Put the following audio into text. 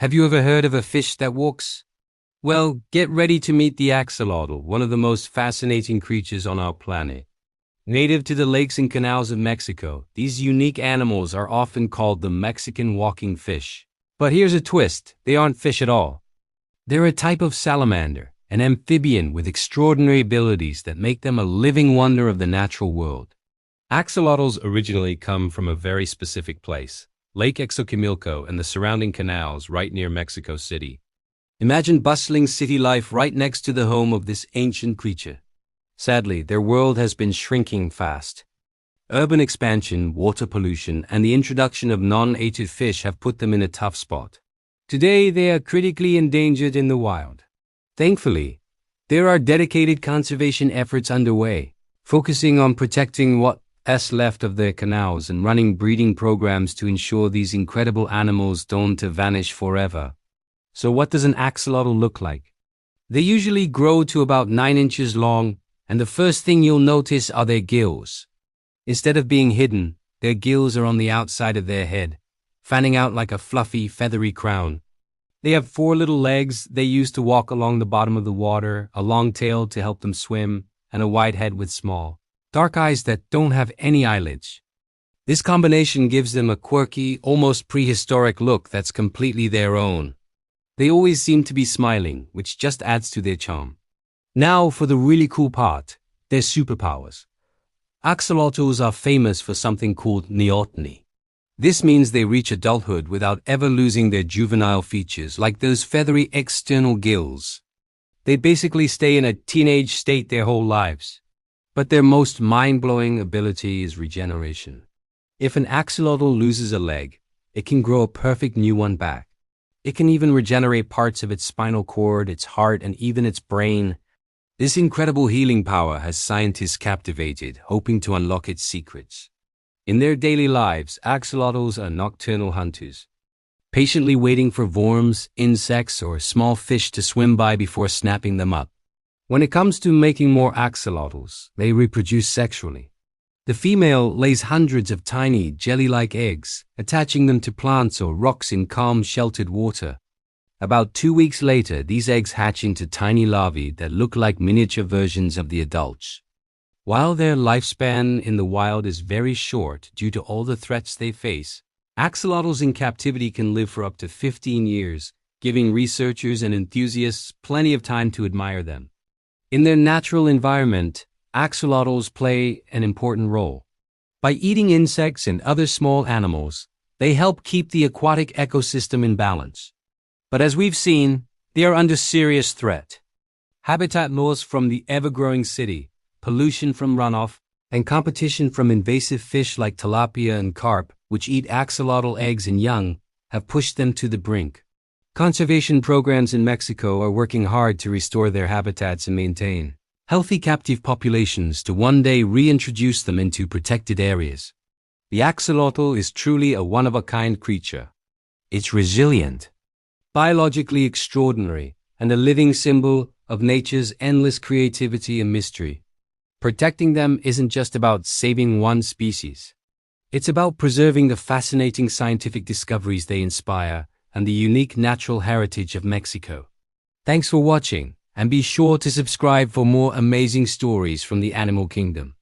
Have you ever heard of a fish that walks? Well, get ready to meet the axolotl, one of the most fascinating creatures on our planet. Native to the lakes and canals of Mexico, these unique animals are often called the Mexican walking fish. But here's a twist, they aren't fish at all. They're a type of salamander, an amphibian with extraordinary abilities that make them a living wonder of the natural world. Axolotls originally come from a very specific place, Lake Xochimilco and the surrounding canals right near Mexico City. Imagine bustling city life right next to the home of this ancient creature. Sadly, their world has been shrinking fast. Urban expansion, water pollution, and the introduction of non-native fish have put them in a tough spot. Today, they are critically endangered in the wild. Thankfully, there are dedicated conservation efforts underway, focusing on protecting what's left of their canals and running breeding programs to ensure these incredible animals don't vanish forever. So what does an axolotl look like? They usually grow to about 9 inches long, and the first thing you'll notice are their gills. Instead of being hidden, their gills are on the outside of their head, fanning out like a fluffy, feathery crown. They have 4 little legs they use to walk along the bottom of the water, a long tail to help them swim, and a wide head with small, dark eyes that don't have any eyelids. This combination gives them a quirky, almost prehistoric look that's completely their own. They always seem to be smiling, which just adds to their charm. Now for the really cool part, their superpowers. Axolotls are famous for something called neoteny. This means they reach adulthood without ever losing their juvenile features, like those feathery external gills. They basically stay in a teenage state their whole lives. But their most mind-blowing ability is regeneration. If an axolotl loses a leg, it can grow a perfect new one back. It can even regenerate parts of its spinal cord, its heart, and even its brain. This incredible healing power has scientists captivated, hoping to unlock its secrets. In their daily lives, axolotls are nocturnal hunters, patiently waiting for worms, insects, or small fish to swim by before snapping them up. When it comes to making more axolotls, they reproduce sexually. The female lays hundreds of tiny, jelly-like eggs, attaching them to plants or rocks in calm, sheltered water. About 2 weeks later, these eggs hatch into tiny larvae that look like miniature versions of the adults. While their lifespan in the wild is very short due to all the threats they face, axolotls in captivity can live for up to 15 years, giving researchers and enthusiasts plenty of time to admire them. In their natural environment, axolotls play an important role. By eating insects and other small animals, they help keep the aquatic ecosystem in balance. But as we've seen, they are under serious threat. Habitat loss from the ever-growing city, pollution from runoff, and competition from invasive fish like tilapia and carp, which eat axolotl eggs and young, have pushed them to the brink. Conservation programs in Mexico are working hard to restore their habitats and maintain healthy captive populations to one day reintroduce them into protected areas. The axolotl is truly a one-of-a-kind creature. It's resilient, biologically extraordinary, and a living symbol of nature's endless creativity and mystery. Protecting them isn't just about saving one species. It's about preserving the fascinating scientific discoveries they inspire and the unique natural heritage of Mexico. Thanks for watching, and be sure to subscribe for more amazing stories from the animal kingdom.